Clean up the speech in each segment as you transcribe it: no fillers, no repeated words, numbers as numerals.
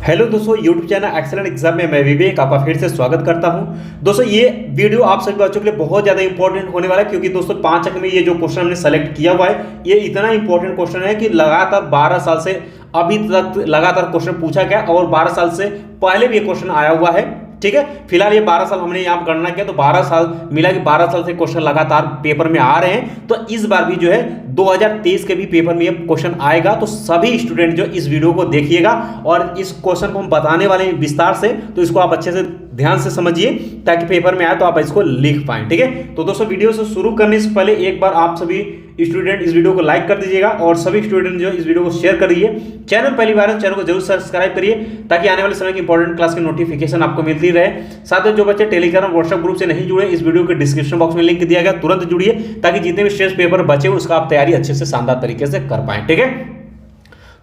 Hello दोस्तों, YouTube channel excellent exam में मैं विवेक आपका फिर से स्वागत करता हूं। दोस्तों ये वीडियो आप सभी बच्चों के लिए बहुत ज़्यादा इंपॉर्टेंट होने वाला है, क्योंकि दोस्तों 5 अंक में ये जो क्वेश्चन हमने सेलेक्ट किया हुआ है ये इतना इंपॉर्टेंट क्वेश्चन है कि लगातार 12 साल से अभी तक लगातार क्वेश्चन पूछा गया और 12 साल से पहले भी ये क्वेश्चन आया हुआ है। ठीक है, फिलहाल ये 12 साल हमने यहाँ गणना किया तो 12 साल मिला कि 12 साल से क्वेश्चन लगातार पेपर में आ रहे हैं। तो इस बार भी जो है 2023 के भी पेपर में ये क्वेश्चन आएगा, तो सभी स्टूडेंट जो इस वीडियो को देखिएगा और इस क्वेश्चन को हम बताने वाले हैं विस्तार से, तो इसको आप अच्छे से ध्यान से समझिए ताकि पेपर में आए तो आप इसको लिख पाएं। ठीक है, तो दोस्तों वीडियो से शुरू करने से पहले एक बार आप सभी स्टूडेंट इस वीडियो को लाइक कर दीजिएगा और सभी स्टूडेंट जो इस वीडियो को शेयर कर दीजिए। चैनल पहली बार है, चैनल को जरूर सब्सक्राइब करिए ताकि आने वाले समय की इंपॉर्टेंट क्लास की नोटिफिकेशन आपको मिलती रहे। साथ में जो बच्चे टेलीग्राम व्हाट्सएप ग्रुप से नहीं जुड़े, इस वीडियो के डिस्क्रिप्शन बॉक्स में लिंक दिया गया, तुरंत जुड़िए ताकि जितने भी स्ट्रेस पेपर बचे उसका आप तैयारी अच्छे से शानदार तरीके से कर पाएं। ठीक है,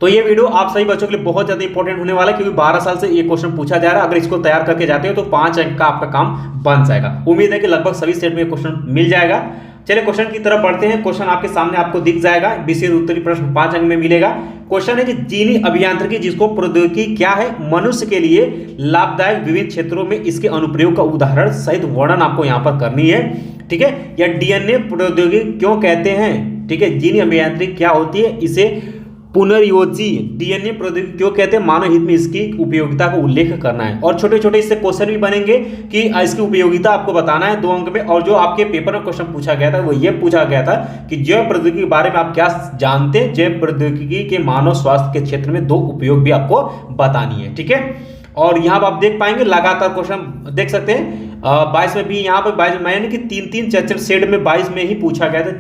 तो ये वीडियो आप सभी बच्चों के लिए बहुत ज्यादा इंपॉर्टेंट होने वाला है, क्योंकि 12 साल से ये क्वेश्चन पूछा जा रहा है। अगर इसको तैयार करके जाते हो तो 5 अंक का आपका काम बन जाएगा। उम्मीद है कि लगभग सभी सेट में क्वेश्चन मिल जाएगा। चलिए क्वेश्चन की तरफ बढ़ते हैं। क्वेश्चन आपके सामने आपको दिख जाएगा, विशेष उत्तरी प्रश्न 5 अंक में मिलेगा। क्वेश्चन है कि जीनी अभियांत्रिकी, जिसको प्रौद्योगिकी क्या है, मनुष्य के लिए लाभदायक विभिन्न क्षेत्रों में इसके अनुप्रयोग का उदाहरण सहित वर्णन आपको यहाँ पर करनी है। ठीक है, या डीएनए प्रौद्योगिकी क्यों कहते हैं। ठीक है, जीनी अभियांत्रिकी क्या होती है, इसे पुनर्योजी डीएनए प्रौद्योगिकी क्यों कहते हैं, मानव हित में इसकी उपयोगिता का उल्लेख करना है। और छोटे छोटे इससे क्वेश्चन भी बनेंगे कि इसकी उपयोगिता आपको बताना है 2 अंक में। और जो आपके पेपर में क्वेश्चन पूछा गया था वो ये पूछा गया था कि जैव प्रौद्योगिकी के बारे में आप क्या जानते हैं, जैव प्रौद्योगिकी के मानव स्वास्थ्य के क्षेत्र में 2 उपयोग भी आपको बतानी है। ठीक है, और यहाँ पर आप देख पाएंगे लगातार क्वेश्चन देख सकते हैं 22 में भी, यहाँ पर 22 में यानी कि 3-3 4-4 सेट में 22 में ही पूछा गया था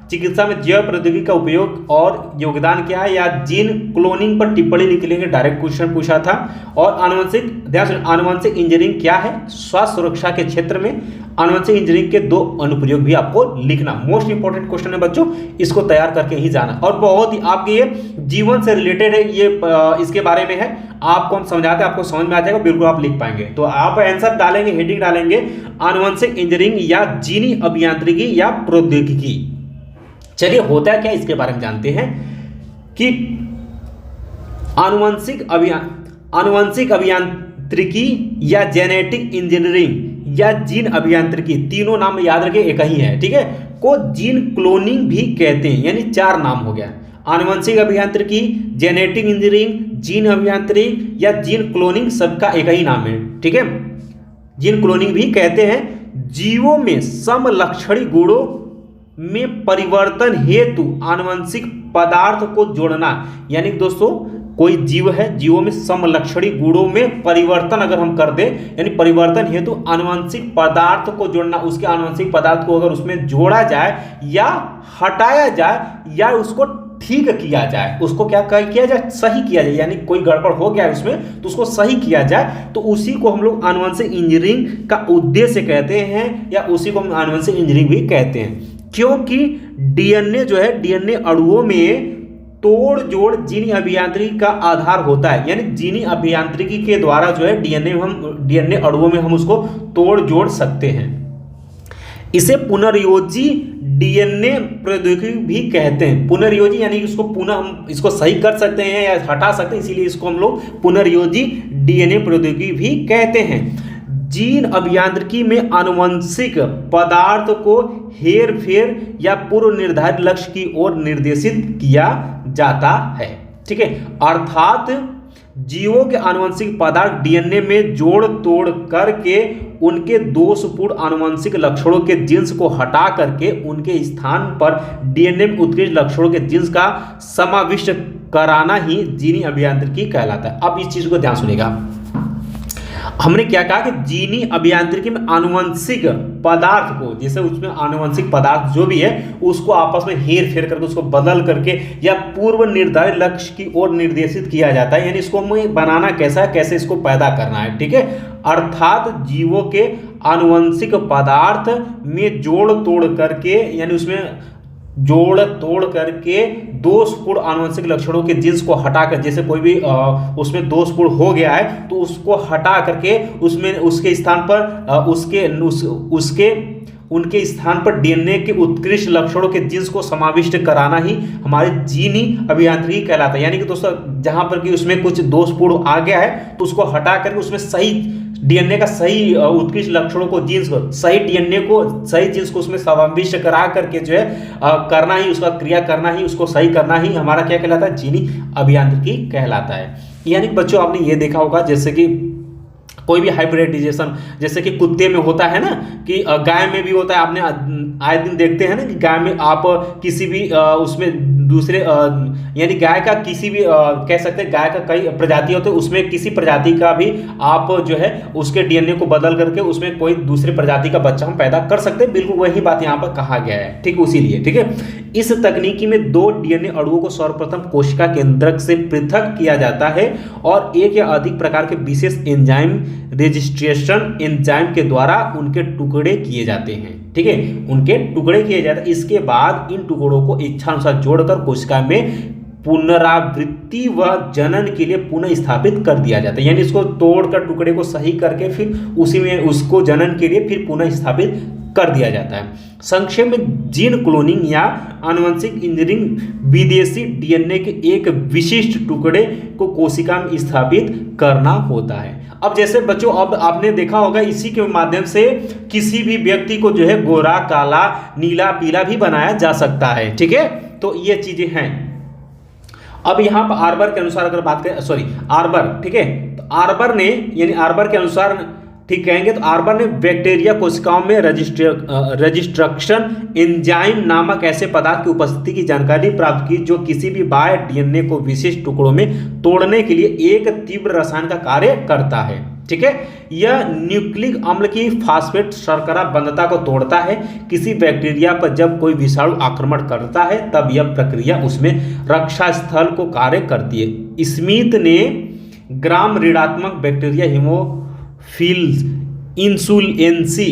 चिकित्सा में जैव प्रौद्योगिकी का उपयोग और योगदान क्या है, या जीन क्लोनिंग पर टिप्पणी लिख लेंगे, डायरेक्ट क्वेश्चन पूछा था। और आनुवंशिक इंजीनियरिंग क्या है, स्वास्थ्य सुरक्षा के क्षेत्र में आनुवंशिक इंजीनियरिंग के 2 अनुप्रयोग भी आपको लिखना। मोस्ट इंपॉर्टेंट क्वेश्चन है बच्चों, इसको तैयार करके ही जाना। और बहुत ही आपके ये जीवन से रिलेटेड है, ये इसके बारे में है, आपको हम समझाते हैं, आपको समझ में आ जाएगा, बिल्कुल आप लिख पाएंगे। तो आप आंसर डालेंगे, हेडिंग डालेंगे आनुवंशिक इंजीनियरिंग या जीनी अभियांत्रिकी या प्रौद्योगिकी। चलिए होता है क्या इसके बारे में जानते हैं कि आनुवंशिक अभियांत्रिकी या जेनेटिक इंजीनियरिंग या जीन अभियांत्रिकी, तीनों नाम याद रखिए एक ही है। ठीक है, को जीन क्लोनिंग भी कहते हैं, यानी 4 नाम हो गया। आनुवंशिक अभियांत्रिकी, जेनेटिक इंजीनियरिंग, जीन अभियांत्रिकी या जीन क्लोनिंग, सबका एक ही नाम है। ठीक है, जीन क्लोनिंग भी कहते हैं। जीवों में समलक्षणी गुणों में परिवर्तन हेतु आनुवंशिक पदार्थ को जोड़ना, यानी दोस्तों कोई जीव है, जीवों में समलक्षणी गुणों में परिवर्तन अगर हम कर दें, यानी परिवर्तन हेतु आनुवंशिक पदार्थ को जोड़ना, उसके आनुवंशिक पदार्थ को अगर उसमें जोड़ा जाए या हटाया जाए या उसको ठीक किया जाए, उसको क्या किया जाए, सही किया जाए, यानी कोई गड़बड़ हो गया है उसमें तो उसको सही किया जाए, तो उसी को हम लोग आनुवंशिक इंजीनियरिंग का उद्देश्य कहते हैं, या उसी को हम आनुवंशिक इंजीनियरिंग भी कहते हैं। क्योंकि डीएनए जो है, डीएनए अणुओं में तोड़ जोड़ जीनी अभियांत्रिकी का आधार होता है, यानी जीनी अभियांत्रिकी के द्वारा जो है डीएनए अणुओं में हम उसको तोड़ जोड़ सकते हैं। इसे पुनर्योजी डीएनए प्रौद्योगिकी भी कहते हैं। पुनर्योजी यानी इसको पुनः हम इसको सही कर सकते हैं या हटा सकते हैं, इसीलिए इसको हम लोग पुनर्योजी डीएनए प्रौद्योगिकी भी कहते हैं। जीन अभियांत्रिकी में आनुवंशिक पदार्थ को हेर फेर या पूर्व निर्धारित लक्ष्य की ओर निर्देशित किया जाता है। ठीक है, अर्थात जीवों के आनुवंशिक पदार्थ डीएनए में जोड़ तोड़ करके उनके दोषपूर्ण आनुवंशिक लक्षणों के जीन्स को हटा करके उनके स्थान पर डीएनए में उत्कृष्ट लक्षणों के जीन्स का समाविष्ट कराना ही जीनी अभियांत्रिकी कहलाता है। अब इस चीज को ध्यान सुनिएगा, हमने क्या कहा कि जीनी अभियांत्रिकी में आनुवंशिक पदार्थ को, जैसे उसमें आनुवंशिक पदार्थ जो भी है उसको आपस में हेर फेर करके उसको बदल करके या पूर्व निर्धारित लक्ष्य की ओर निर्देशित किया जाता है, यानी इसको हमें बनाना कैसा है, कैसे इसको पैदा करना है। ठीक है, अर्थात जीवों के आनुवंशिक पदार्थ में जोड़ तोड़ करके, यानी उसमें जोड़ तोड़ करके दोषपूर्ण आनुवंशिक लक्षणों के जीन्स को हटाकर, जैसे कोई भी उसमें दोषपूर्ण हो गया है तो उसको हटा करके उसमें उसके स्थान पर उनके स्थान पर डीएनए के उत्कृष्ट लक्षणों के जीन्स को समाविष्ट कराना ही हमारे जीनी अभियांत्रिकी कहलाता है। यानी कि दोस्तों जहां पर कि उसमें कुछ दोषपूर्ण आ गया है तो उसको हटा करके उसमें सही डीएनए का सही उत्कृष्ट लक्षणों को जीन्स को सही डीएनए को सही जीन्स को उसमें समाविष्ट करा करके जो है करना ही उसका क्रिया करना ही उसको सही करना ही हमारा क्या कहलाता है, जीनी अभियांत्रिकी कहलाता है। यानी कि बच्चों आपने ये देखा होगा जैसे कि कोई भी हाइब्रिडाइजेशन जैसे कि कुत्ते में होता है ना कि गाय में भी होता है, आपने आए दिन देखते हैं ना कि गाय में आप किसी भी उसमें दूसरे यानी गाय का किसी भी कह सकते हैं गाय का कई प्रजाति होते हैं, उसमें किसी प्रजाति का भी आप जो है उसके डीएनए को बदल करके उसमें कोई दूसरे प्रजाति का बच्चा हम पैदा कर सकते हैं। बिल्कुल वही बात यहाँ पर कहा गया है, ठीक उसी लिए, ठीक है। इस तकनीकी में दो डीएनए अणुओं को सर्वप्रथम कोशिका केंद्रक से पृथक किया जाता है और एक या अधिक प्रकार के विशेष एंजाइम रजिस्ट्रेशन एंजाइम के द्वारा उनके टुकड़े किए जाते हैं, ठीक है, उनके टुकड़े किए जाते हैं। इसके बाद इन टुकड़ों को इच्छानुसार जोड़कर कोशिका में पुनरावृत्ति व जनन के लिए पुनः स्थापित कर दिया जाता है। यानी इसको तोड़कर टुकड़े को सही करके फिर उसी में उसको जनन के लिए फिर पुनः स्थापित कर दिया जाता है। संक्षेप में जीन क्लोनिंग या आनुवंशिक इंजीनियरिंग विदेशी डीएनए के एक विशिष्ट टुकड़े को कोशिका में स्थापित करना होता है। अब जैसे बच्चों अब आपने देखा होगा इसी के माध्यम से किसी भी व्यक्ति को जो है गोरा, काला, नीला, पीला भी बनाया जा सकता है, ठीक है। तो ये चीजें हैं। अब यहाँ पर आर्बर के अनुसार अगर बात करें आर्बर, ठीक है, तो आर्बर ने यानी आर्बर के अनुसार ठीक कहेंगे तो आर्बर ने बैक्टीरिया कोशिकाओं में रजिस्ट्रक्शन एंजाइम नामक ऐसे पदार्थ की उपस्थिति की जानकारी प्राप्त की जो किसी भी बाह्य डीएनए को विशिष्ट टुकड़ों में तोड़ने के लिए एक तीव्र रसायन का कार्य करता है, ठीक है। यह न्यूक्लिक अम्ल की फास्फेट शर्करा बंधता को तोड़ता है। किसी बैक्टीरिया पर जब कोई विषाणु आक्रमण करता है तब यह प्रक्रिया उसमें रक्षा स्थल को कार्य करती है। स्मिथ ने ग्राम ऋणात्मक बैक्टीरिया हीमोफिल्स इंसुलेंसी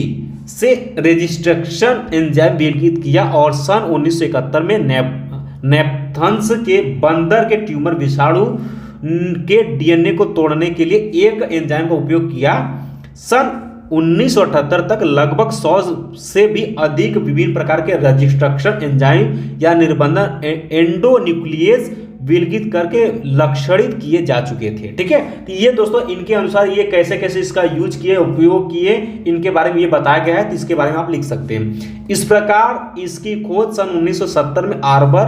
से रजिस्ट्रक्शन एंजाइम विकसित किया और सन 1971 में नेपथन्स के बंदर के ट्यूमर विषाणु के डीएनए को तोड़ने के लिए एक एंजाइम का उपयोग किया। सन 1978 तक लगभग 100 से भी अधिक विभिन्न प्रकार के रजिस्ट्रक्शन एंजाइम या निर्बंधन एंडोन्यूक्लियस विलगित करके लक्षणित किए जा चुके थे, ठीक है। तो ये दोस्तों इनके अनुसार ये कैसे कैसे इसका यूज किए, उपयोग किए, इनके बारे में ये बताया गया है, तो इसके बारे में आप लिख सकते हैं। इस प्रकार इसकी खोज सन 1970 में आर्बर,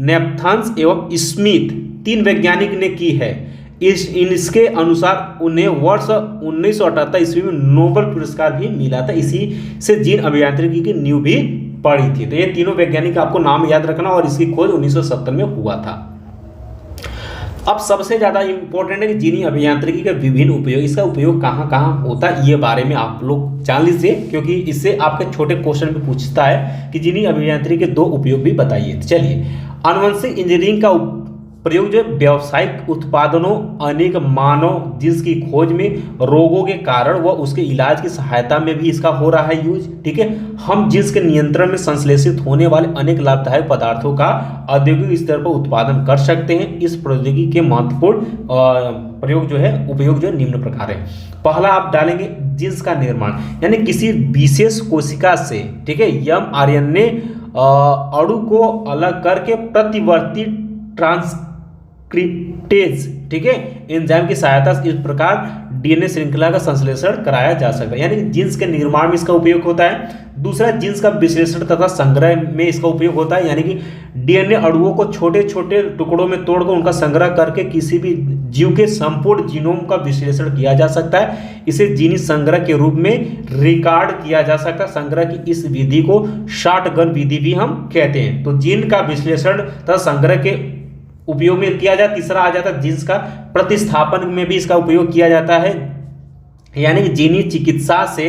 नेपथन्स एवं स्मिथ 3 वैज्ञानिक ने की है। इसके अनुसार उन्हें वर्ष 1978 ईस्वी में नोबेल पुरस्कार भी मिला था। इसी से जीन अभियांत्रिकी की नींव भी पड़ी थी। तो ये तीनों वैज्ञानिक आपको नाम याद रखना और इसकी खोज 1970 में हुआ था। अब सबसे ज़्यादा इंपॉर्टेंट है कि जीनी अभियांत्रिकी का विभिन्न उपयोग, इसका उपयोग कहाँ कहाँ होता है ये बारे में आप लोग जान लीजिए, क्योंकि इससे आपके छोटे क्वेश्चन भी पूछता है कि जीनी अभियांत्रिकी के 2 उपयोग भी बताइए। चलिए, आनुवंशिक इंजीनियरिंग का प्रयोग जो व्यावसायिक उत्पादनों, अनेक मानव जीन्स की खोज में, रोगों के कारण व उसके इलाज की सहायता में भी इसका हो रहा है यूज, ठीक है। हम जीन्स के नियंत्रण में संश्लेषित होने वाले अनेक लाभदायक पदार्थों का औद्योगिक स्तर पर उत्पादन कर सकते हैं। इस प्रौद्योगिकी के महत्वपूर्ण प्रयोग जो है उपयोग जो है निम्न प्रकार है। पहला आप डालेंगे जीन्स का निर्माण, यानी किसी विशेष कोशिका से, ठीक है, mRNA अणु को अलग करके प्रतिवर्ती ट्रांसक्रिप्टेज, ठीक है, एंजाइम की सहायता से इस प्रकार डीएनए श्रृंखला का संश्लेषण कराया जा सकता है। यानी जीन्स के निर्माण में इसका उपयोग होता है। दूसरा, जीन्स का विश्लेषण तथा संग्रह में इसका उपयोग होता है। यानी कि डीएनए अणुओं को छोटे छोटे टुकड़ों में तोड़कर उनका संग्रह करके किसी भी जीव के संपूर्ण जीनोम का विश्लेषण किया जा सकता है। इसे जीनी संग्रह के रूप में रिकॉर्ड किया जा सकता है। संग्रह की इस विधि को शॉटगन विधि भी हम कहते हैं। तो जीन का विश्लेषण तथा संग्रह के उपयोग में किया जाता है। तीसरा आ जाता है जीन्स का प्रतिस्थापन में भी इसका उपयोग किया जाता है। यानी कि जीनी चिकित्सा से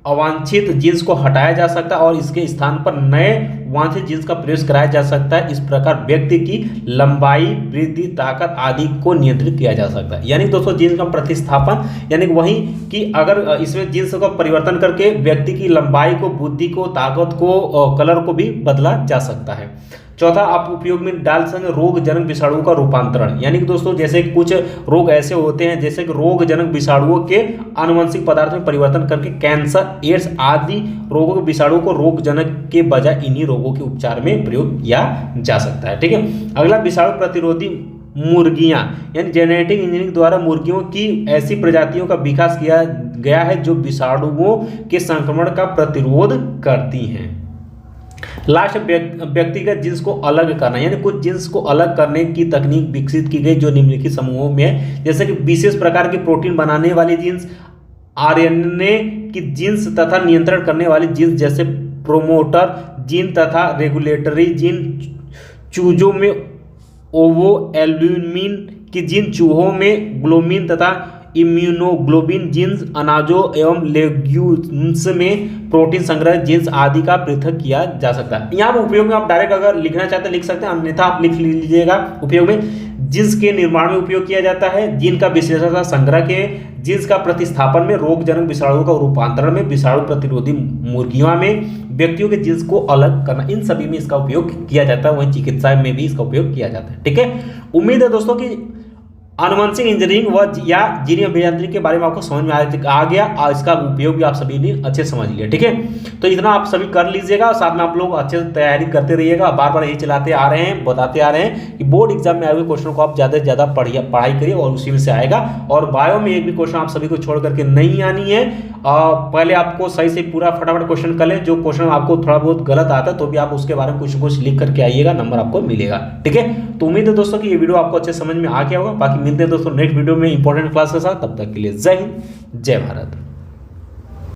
अवांछित जीन्स को हटाया जा सकता है और इसके स्थान पर नए वांछित जीन्स का प्रयोग कराया जा सकता है। इस प्रकार व्यक्ति की लंबाई, वृद्धि, ताकत आदि को नियंत्रित किया जा सकता है। यानी दोस्तों जीन्स का प्रतिस्थापन, यानी वही कि अगर इसमें जीन्स का परिवर्तन करके व्यक्ति की लंबाई को, बुद्धि को, ताकत को, कलर को भी बदला जा सकता है। चौथा आप उपयोग में डाल सकते रोग जनक विषाणुओं का रूपांतरण, यानी कि दोस्तों जैसे कुछ रोग ऐसे होते हैं जैसे कि रोग जनक विषाणुओं के आनुवंशिक पदार्थ में परिवर्तन करके कैंसर, एड्स आदि रोगों के विषाणुओं को रोग जनक के बजाय इन्हीं रोगों के उपचार में प्रयोग किया जा सकता है। ठीक है, अगला विषाणु प्रतिरोधी मुर्गियां, यानी जेनेटिक इंजीनियरिंग द्वारा मुर्गियों की ऐसी प्रजातियों का विकास किया गया है जो विषाणुओं के संक्रमण का प्रतिरोध करती हैं। लास्ट व्यक्तिगत जींस को अलग करना, यानी कुछ जींस को अलग करने की तकनीक विकसित की गई जो निम्नलिखित समूहों में है, जैसे कि विशेष प्रकार के प्रोटीन बनाने वाली जींस, आरएनए की जींस तथा नियंत्रण करने वाली जींस जैसे प्रोमोटर जीन तथा रेगुलेटरी जीन, चूजों में ओवो एल्ब्यूमिन की जीन, चूहों में ग्लोबिन तथा इम्यूनोग्लोबिन जीन्स, अनाजों एवं लेग्यूम्स में प्रोटीन संग्रह जीन्स आदि का पृथक किया जा सकता है। यहाँ पर उपयोग में आप डायरेक्ट अगर लिखना चाहते हैं लिख सकते हैं, अन्यथा आप लिख लीजिएगा। उपयोग में जीन्स के निर्माण में उपयोग किया जाता है, जीन का विश्लेषण तथा संग्रह के, जीन्स का प्रतिस्थापन में, रोग जनक विषाणुओं का रूपांतरण में, विषाणु प्रतिरोधी मुर्गियों में, व्यक्तियों के जीन्स को अलग करना, इन सभी में इसका उपयोग किया जाता है। वहीं चिकित्सा में भी इसका उपयोग किया जाता है। ठीक है, उम्मीद है दोस्तों कि आनुवंशिक इंजीनियरिंग व या जीन अभियांत्रिकी के बारे में आपको समझ में आ गया और इसका उपयोग भी आप सभी ने अच्छे से समझ लिया। ठीक है, तो इतना आप सभी कर लीजिएगा और साथ में आप लोग अच्छे से तैयारी करते रहिएगा। बार बार यही चलाते आ रहे हैं, बताते आ रहे हैं कि बोर्ड एग्जाम में आए हुए क्वेश्चन को आप ज़्यादा से ज़्यादा पढ़ाई करिए और उसी में से आएगा। और बायो में एक भी क्वेश्चन आप सभी को छोड़ करके नहीं आनी है। पहले आपको सही से पूरा फटाफट क्वेश्चन कर लें, जो क्वेश्चन आपको थोड़ा बहुत गलत आता है तो भी आप उसके बारे में कुछ लिख करके आइएगा, नंबर आपको मिलेगा। ठीक है, तो उम्मीद है दोस्तों कि ये वीडियो आपको अच्छे समझ में आ गया होगा। बाकी मिलते हैं दोस्तों नेक्स्ट वीडियो में इंपॉर्टेंट क्लास के साथ, तब तक के लिए जय हिंद, जय भारत।